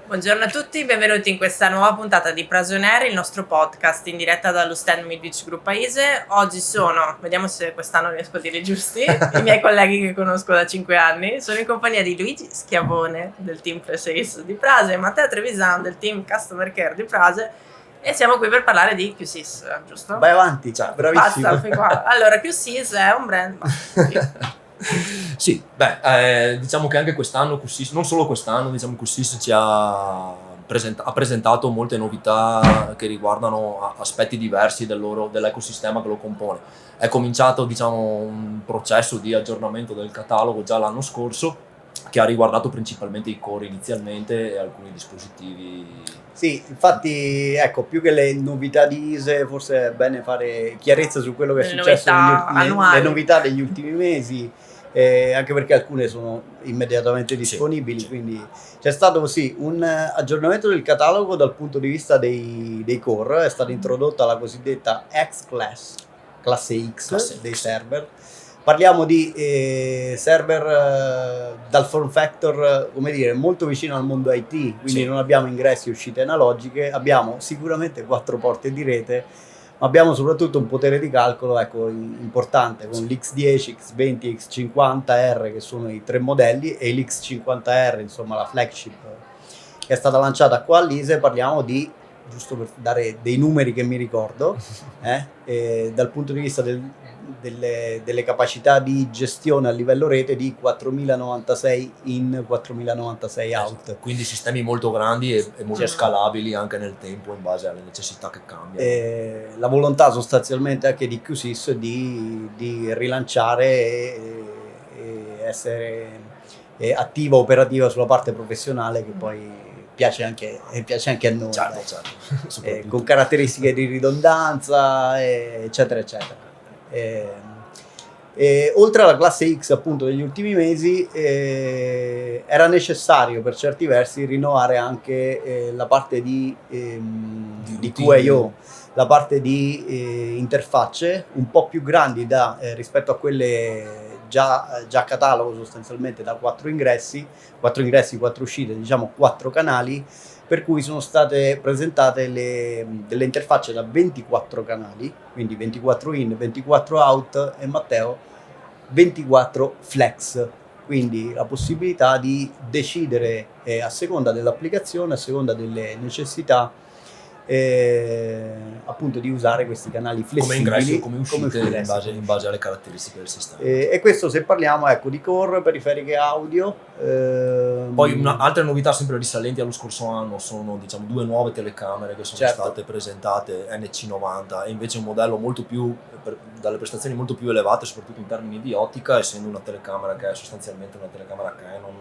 Buongiorno a tutti, benvenuti in questa nuova puntata di Prasoner, il nostro podcast in diretta dallo stand Midwich Group Paese. Oggi sono, vediamo se quest'anno riesco a dire giusti, i miei colleghi che conosco da 5 anni. Sono in compagnia di Luigi Schiavone del team Pre-Sales di Prase e Matteo Trevisan del team Customer Care di Prase e siamo qui per parlare di QSIS, giusto? Vai avanti, ciao, bravissimo. Basta, qua. Allora, QSIS è un brand, Sì, diciamo che anche quest'anno QSIS, non solo quest'anno, diciamo QSIS ci ha presentato molte novità che riguardano aspetti diversi dell'ecosistema che lo compone. È cominciato, diciamo, un processo di aggiornamento del catalogo già l'anno scorso che ha riguardato principalmente i core inizialmente e alcuni dispositivi. Sì, infatti, ecco, più che le novità di ISE, forse è bene fare chiarezza su quello che è successo le novità degli ultimi mesi. Anche perché alcune sono immediatamente disponibili, sì. Quindi c'è stato un aggiornamento del catalogo dal punto di vista dei core. È stata introdotta la cosiddetta X-Class, classe X dei server. Parliamo di server dal form factor, come dire, molto vicino al mondo IT, quindi sì. Non abbiamo ingressi e uscite analogiche, abbiamo sicuramente 4 porte di rete, ma abbiamo soprattutto un potere di calcolo, ecco, importante, con l'X10, X20, X50R che sono i 3 modelli e l'X50R, insomma la flagship che è stata lanciata qua all'ISE. Parliamo di, giusto per dare dei numeri che mi ricordo, dal punto di vista delle capacità di gestione a livello rete di 4096 in, 4096 out. Quindi sistemi molto grandi e molto scalabili anche nel tempo in base alle necessità che cambiano. La volontà sostanzialmente anche di QSIS di rilanciare e essere attiva, operativa sulla parte professionale, che poi piace anche a noi, certo. Con caratteristiche di ridondanza, eccetera eccetera. Oltre alla classe X appunto degli ultimi mesi, era necessario per certi versi rinnovare anche la parte di QIO, la parte di interfacce un po' più grandi rispetto a quelle già catalogo, sostanzialmente da 4 ingressi, 4 uscite, diciamo 4 canali, per cui sono state presentate delle interfacce da 24 canali, quindi 24 in, 24 out e Matteo 24 flex, quindi la possibilità di decidere a seconda dell'applicazione, a seconda delle necessità, appunto di usare questi canali flessibili come ingressi o come uscite in base alle caratteristiche del sistema. E questo se parliamo, ecco, di core, periferiche audio. Poi altre novità sempre risalenti allo scorso anno sono, diciamo, 2 nuove telecamere che sono state presentate, NC90, e invece un modello molto più dalle prestazioni molto più elevate, soprattutto in termini di ottica, essendo una telecamera che è sostanzialmente una telecamera Canon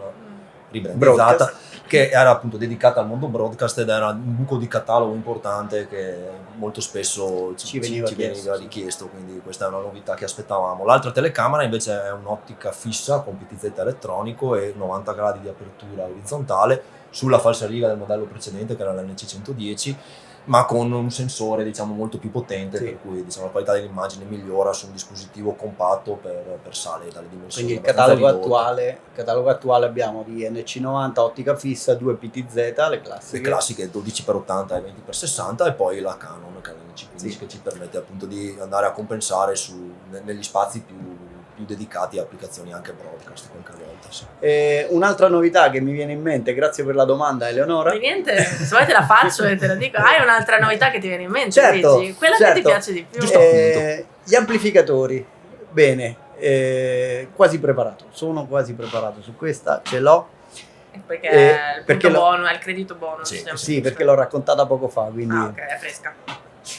ribrandizzata, che era appunto dedicata al mondo broadcast ed era un buco di catalogo importante che molto spesso ci veniva richiesto, quindi questa è una novità che aspettavamo. L'altra telecamera invece è un'ottica fissa con PTZ elettronico e 90 gradi di apertura orizzontale sulla falsariga del modello precedente, che era l'NC110, ma con un sensore, diciamo, molto più potente, per cui, diciamo, la qualità dell'immagine migliora su un dispositivo compatto per sale dalle dimensioni. Quindi il catalogo attuale abbiamo di NC90 ottica fissa, 2 PTZ, le classiche 12x80 e 20x60, e poi la Canon che è l'NC15, che ci permette appunto di andare a compensare negli spazi più dedicati a applicazioni anche broadcast qualche volta. Sì. Un'altra novità che mi viene in mente, grazie per la domanda Eleonora. Niente, se vuoi te la faccio e te la dico. Hai un'altra novità che ti viene in mente? Certo, Luigi? Quella che ti piace di più. Gli amplificatori, bene, quasi preparato, sono quasi preparato su questa, ce l'ho. Perché il credito bonus. Sì, perché l'ho raccontata poco fa, quindi ok, è fresca.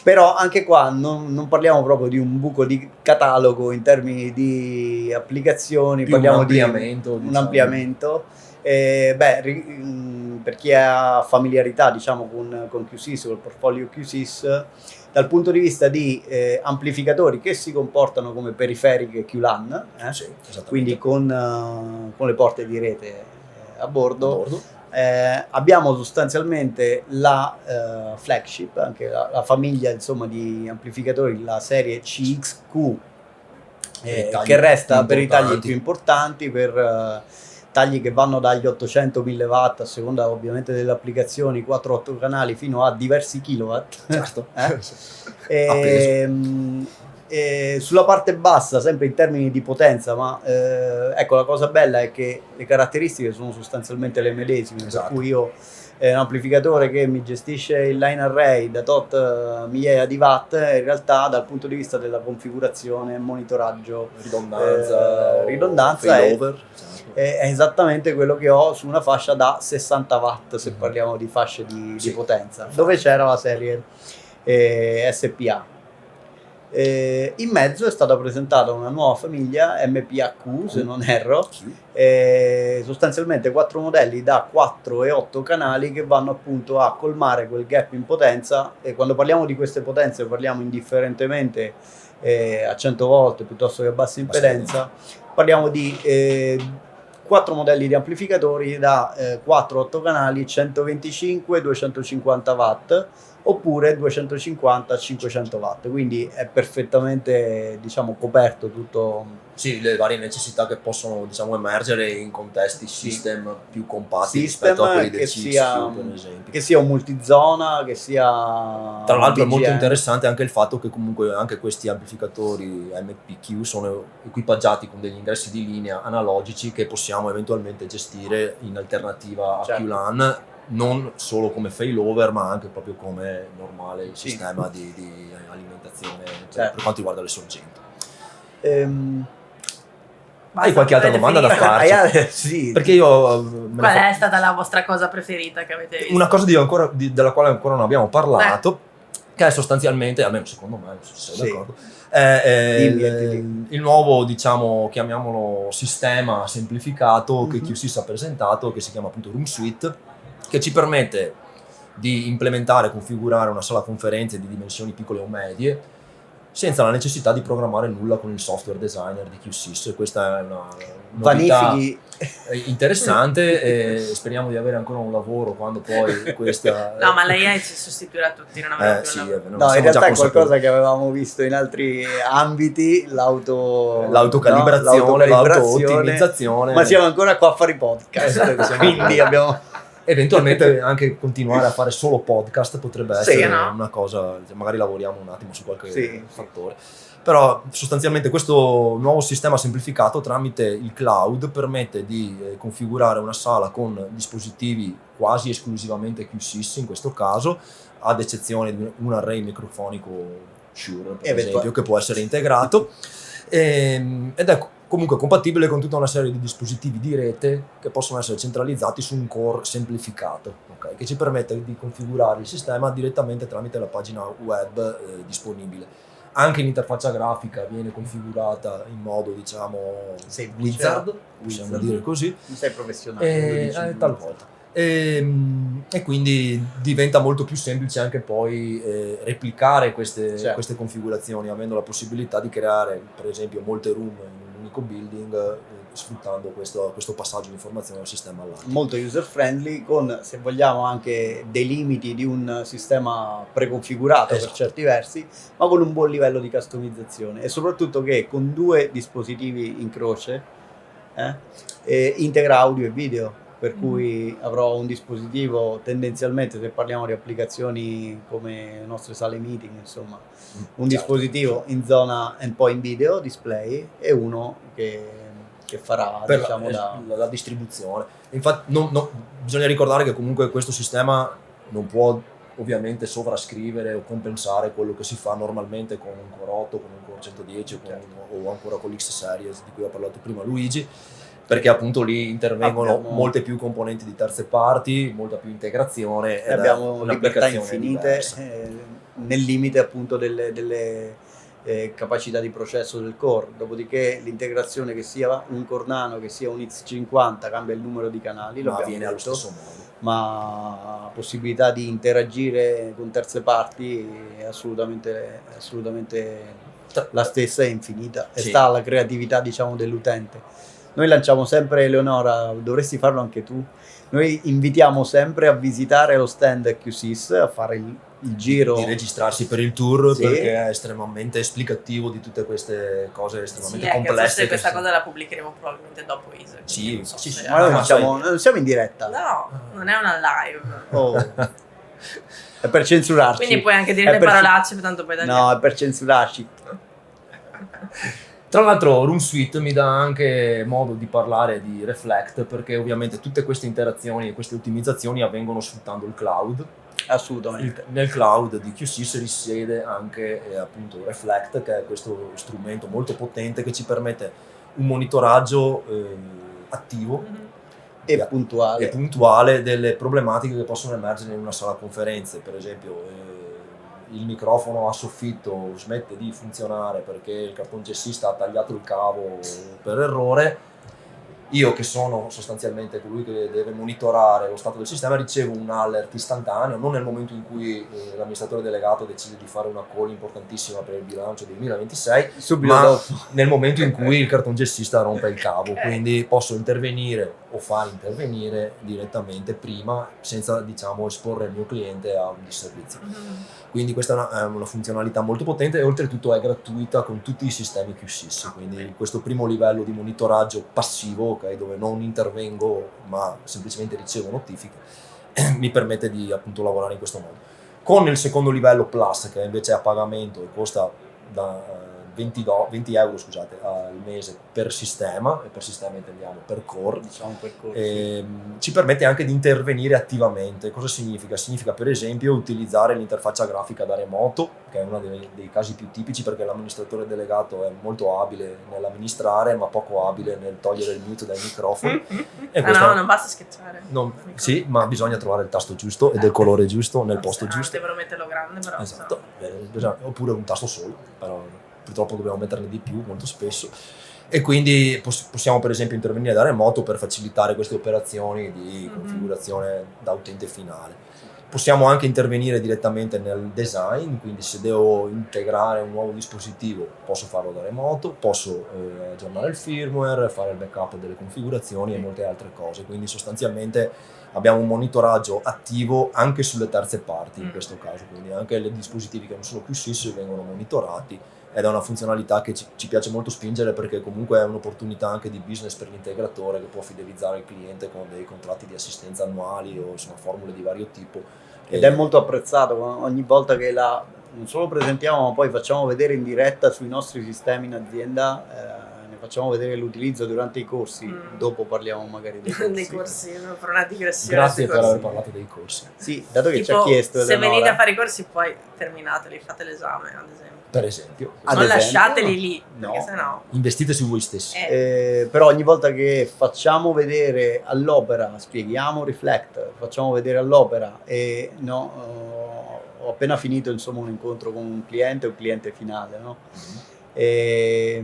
Però anche qua non parliamo proprio di un buco di catalogo in termini di applicazioni, parliamo di un ampliamento. Per chi ha familiarità, diciamo, con QSIS, col portfolio QSIS, dal punto di vista di amplificatori che si comportano come periferiche QLAN, quindi con le porte di rete a bordo. Abbiamo sostanzialmente la flagship, anche la famiglia, insomma, di amplificatori, la serie CXQ, che resta per i tagli più importanti, per tagli che vanno dagli 800-1000 watt, a seconda ovviamente delle applicazioni, 4-8 canali, fino a diversi kilowatt. Certo. E sulla parte bassa, sempre in termini di potenza, ma ecco, la cosa bella è che le caratteristiche sono sostanzialmente le medesime, Esatto. per cui io un amplificatore che mi gestisce il line array da tot migliaia di watt, in realtà dal punto di vista della configurazione, monitoraggio, ridondanza failover, è esattamente quello che ho su una fascia da 60 watt, se parliamo di fasce di potenza, dove c'era la serie SPA. In mezzo è stata presentata una nuova famiglia MPAQ, se non erro, sostanzialmente 4 modelli da 4 e 8 canali che vanno appunto a colmare quel gap in potenza, e quando parliamo di queste potenze parliamo indifferentemente a 100 volt piuttosto che a bassa impedenza, parliamo di 4 modelli di amplificatori da 4-8 canali, 125-250 watt oppure 250-500 watt, quindi è perfettamente, diciamo, coperto tutto. Sì, le varie necessità che possono, diciamo, emergere in contesti system più compatti rispetto a quelli del CXQ, per esempio. Che sia un multizona, che sia tra l'altro è molto BGM. interessante anche il fatto che comunque anche questi amplificatori MPQ sono equipaggiati con degli ingressi di linea analogici che possiamo eventualmente gestire in alternativa a QLAN, non solo come failover ma anche proprio come normale sistema di alimentazione per quanto riguarda le sorgenti. Hai qualche altra domanda da farci? Sì. Perché io qual è stata la vostra cosa preferita che avete visto? Una cosa della quale ancora non abbiamo parlato, che è sostanzialmente, almeno secondo me, non so se sei d'accordo, il nuovo, diciamo, chiamiamolo sistema semplificato che QSYS ha presentato, che si chiama appunto Room Suite, che ci permette di implementare e configurare una sala conferenze di dimensioni piccole o medie senza la necessità di programmare nulla con il software designer di QSYS. Questa è una novità interessante e speriamo di avere ancora un lavoro quando poi questa... No, ma l'AI ci sostituirà tutti, non aveva più no, in realtà è qualcosa che avevamo visto in altri ambiti, l'autocalibrazione, l'auto-ottimizzazione. Ma siamo ancora qua a fare i podcast, quindi abbiamo... Eventualmente anche continuare a fare solo podcast potrebbe essere una cosa, magari lavoriamo un attimo su qualche fattore. Però sostanzialmente questo nuovo sistema semplificato tramite il cloud permette di configurare una sala con dispositivi quasi esclusivamente QSYS in questo caso, ad eccezione di un array microfonico Shure per esempio, che può essere integrato, ed è comunque compatibile con tutta una serie di dispositivi di rete che possono essere centralizzati su un core semplificato, che ci permette di configurare il sistema direttamente tramite la pagina web disponibile. Anche l'interfaccia grafica viene configurata in modo, diciamo, wizard, possiamo dire così. Non sei professionale. Talvolta. E quindi diventa molto più semplice anche poi replicare queste configurazioni, avendo la possibilità di creare per esempio molte room in un unico building, sfruttando questo passaggio di informazione da un sistema all'altro. Molto user friendly, con, se vogliamo, anche dei limiti di un sistema preconfigurato per certi versi, ma con un buon livello di customizzazione, e soprattutto che con 2 dispositivi in croce integra audio e video. Per cui avrò un dispositivo, tendenzialmente, se parliamo di applicazioni come le nostre sale meeting, insomma, un dispositivo in zona e poi in video display, e uno che farà per diciamo la distribuzione. Infatti bisogna ricordare che comunque questo sistema non può ovviamente sovrascrivere o compensare quello che si fa normalmente con un Core 8, con un Core 110 o ancora con l'X Series di cui ha parlato prima Luigi, perché appunto lì intervengono molte più componenti di terze parti, molta più integrazione, ed abbiamo libertà infinite nel limite appunto delle capacità di processo del core. Dopodiché l'integrazione, che sia un core nano, che sia un X50, cambia il numero di canali, ma avviene allo stesso modo. Ma possibilità di interagire con terze parti è assolutamente la stessa, è infinita, e sta alla creatività, diciamo, dell'utente. Noi lanciamo sempre, Eleonora, dovresti farlo anche tu, noi invitiamo sempre a visitare lo stand QSYS, a fare il giro di registrarsi per il tour, sì, perché è estremamente esplicativo di tutte queste cose estremamente sì, complesse. Forse questa cosa la pubblicheremo probabilmente dopo Isa. Sì, non so sì, se- sì. ma noi ma non siamo in diretta. No, non è una live. Oh. È per censurarci. Quindi puoi anche dire le parolacce, tanto poi no, è per censurarci. Tra l'altro Room Suite mi dà anche modo di parlare di Reflect, perché ovviamente tutte queste interazioni e queste ottimizzazioni avvengono sfruttando il cloud. Assolutamente. Nel cloud di QSys risiede anche appunto Reflect, che è questo strumento molto potente che ci permette un monitoraggio attivo e puntuale delle problematiche che possono emergere in una sala conferenze. Per esempio il microfono a soffitto smette di funzionare perché il cartoncessista ha tagliato il cavo per errore. Io, che sono sostanzialmente colui che deve monitorare lo stato del sistema, ricevo un alert istantaneo, non nel momento in cui l'amministratore delegato decide di fare una call importantissima per il bilancio del 2026, subito ma dopo, nel momento in cui il cartoncessista rompe il cavo. Quindi posso intervenire o far intervenire direttamente prima, senza, diciamo, esporre il mio cliente a un disservizio. Quindi questa è una funzionalità molto potente e oltretutto è gratuita con tutti i sistemi QSys. Quindi questo primo livello di monitoraggio passivo, okay, dove non intervengo ma semplicemente ricevo notifiche, mi permette di appunto lavorare in questo modo. Con il secondo livello Plus, che invece è a pagamento e costa da 20 euro al mese per sistema, e per sistema intendiamo per core, diciamo per core, ci permette anche di intervenire attivamente. Cosa significa? Significa per esempio utilizzare l'interfaccia grafica da remoto, che è uno dei casi più tipici, perché l'amministratore delegato è molto abile nell'amministrare ma poco abile nel togliere il mute dai microfoni. E no, non basta schiacciare. Sì, ma bisogna trovare il tasto giusto e del colore giusto nel posto giusto. Devono metterlo grande, però. Esatto, oppure un tasto solo, però purtroppo dobbiamo metterne di più molto spesso, e quindi possiamo per esempio intervenire da remoto per facilitare queste operazioni di configurazione da utente finale. Possiamo anche intervenire direttamente nel design, quindi se devo integrare un nuovo dispositivo posso farlo da remoto, posso aggiornare il firmware, fare il backup delle configurazioni e molte altre cose. Quindi sostanzialmente abbiamo un monitoraggio attivo anche sulle terze parti in questo caso, quindi anche i dispositivi che non sono QSys vengono monitorati, ed è una funzionalità che ci piace molto spingere, perché comunque è un'opportunità anche di business per l'integratore, che può fidelizzare il cliente con dei contratti di assistenza annuali o insomma formule di vario tipo. Ed è molto apprezzato ogni volta che non solo presentiamo ma poi facciamo vedere in diretta sui nostri sistemi in azienda, ne facciamo vedere l'utilizzo durante i corsi. Dopo parliamo magari dei corsi. Dei corsi, per una digressione. Grazie per aver parlato dei corsi. Sì, dato che tipo, ci ha chiesto se Eleonora, venite a fare i corsi poi terminateli, fate l'esame ad esempio. Per esempio. Non lasciateli lì, no, perché sennò investite su voi stessi. Però ogni volta che facciamo vedere all'opera, spieghiamo Reflect, facciamo vedere all'opera, e ho appena finito insomma un incontro con un cliente finale, no? È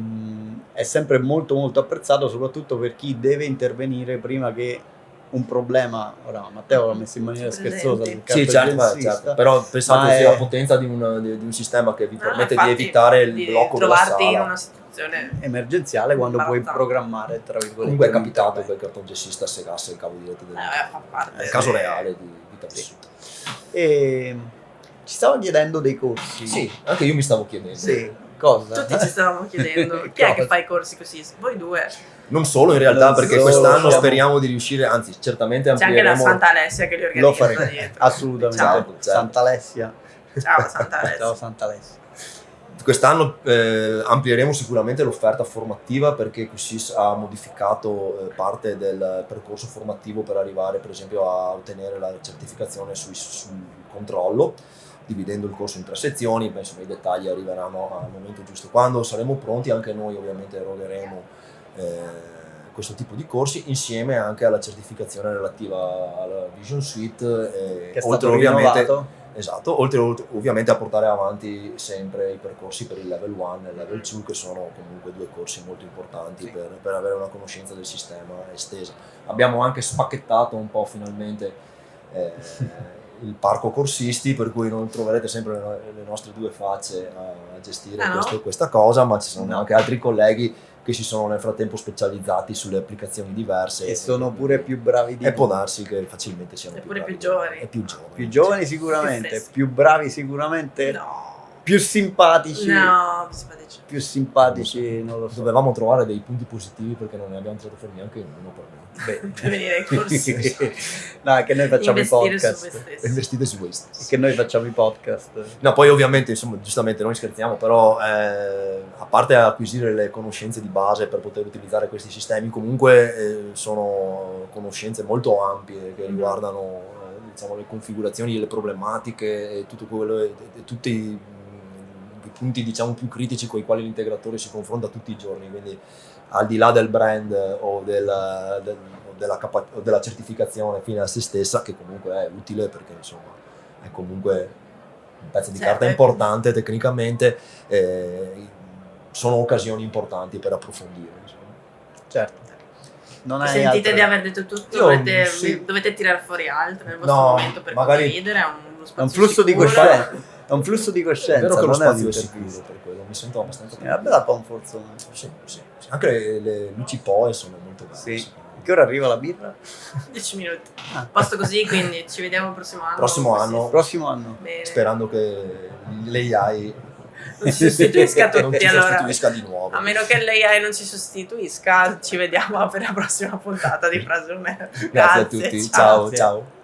sempre molto molto apprezzato, soprattutto per chi deve intervenire prima che un problema. Ora Matteo l'ha messo in maniera scherzosa, sì, certo, però pensate sia la potenza di un sistema che vi permette di evitare il blocco della sala, trovarti in una situazione emergenziale quando puoi programmare, tra virgolette. Comunque è capitato che il cartoncessista segasse il cavo diretto del è un caso reale di vita vissuta. E ci stavo chiedendo dei corsi. Sì, anche io mi stavo chiedendo. Sì, cosa? Tutti ci stavamo chiedendo chi è che fa i corsi così? Voi due. Non solo in realtà, perché quest'anno speriamo di riuscire, anzi certamente amplieremo. C'è anche la Santa Alessia che li organizza. Lo faremo, dietro. Assolutamente. Ciao. Santa Alessia. Ciao Santa Alessia. Ciao Santa Alessia. Quest'anno amplieremo sicuramente l'offerta formativa, perché QSys ha modificato parte del percorso formativo per arrivare per esempio a ottenere la certificazione sul controllo, dividendo il corso in 3 sezioni. Penso che i dettagli arriveranno al momento giusto. Quando saremo pronti anche noi ovviamente erogheremo questo tipo di corsi, insieme anche alla certificazione relativa alla Vision Suite, che è stato rinnovato. Esatto, oltre ovviamente a portare avanti sempre i percorsi per il level 1 e il level 2, che sono comunque 2 corsi molto importanti per avere una conoscenza del sistema estesa. Abbiamo anche spacchettato un po' finalmente il parco corsisti, per cui non troverete sempre le nostre 2 facce a gestire questa cosa, ma ci sono anche altri colleghi che si sono nel frattempo specializzati sulle applicazioni diverse. E sono pure più bravi di E può darsi che facilmente siano Eppure bravi. più giovani. E più giovani. più giovani sicuramente, Più freschi. più bravi sicuramente, No. più simpatici. No, simpatici. Più simpatici, non lo so. Dovevamo trovare dei punti positivi perché non ne abbiamo tirato fuori neanche uno per me. Per venire ai corsi. No, che noi facciamo i Investire su podcast. voi stessi. Investite su questo. Che noi facciamo i podcast. No, poi ovviamente, insomma, giustamente noi scherziamo, però a parte acquisire le conoscenze di base per poter utilizzare questi sistemi, comunque sono conoscenze molto ampie che riguardano diciamo, le configurazioni, le problematiche e tutto quello, e tutti i punti diciamo più critici con i quali l'integratore si confronta tutti i giorni, quindi al di là del brand o della certificazione fine a se stessa, che comunque è utile perché insomma è comunque un pezzo di carta importante tecnicamente, sono occasioni importanti per approfondire, insomma. Certo. Non hai Sentite altre- di aver detto tutto, Io, dovete tirare fuori altro nel vostro No, momento per magari- condividere, è uno È un spazio flusso di sicuro. coscienza. È un flusso di È coscienza. vero che lo non è spazio è un'intervista. sicuro per quello, mi sento abbastanza È una bella comfort zone. Sì. Anche le luci POE sono molto belle. Sì. secondo me. Che ora arriva la birra? 10 minuti. Ah. Posto così, quindi ci vediamo il prossimo anno. Prossimo anno. Prossimo anno. Bene. Sperando che l'AI Non ci sostituisca non tutti ci allora. sostituisca di nuovo. A meno che l'AI non ci sostituisca, ci vediamo per la prossima puntata di Frase On Air. Grazie a tutti, ciao. ciao.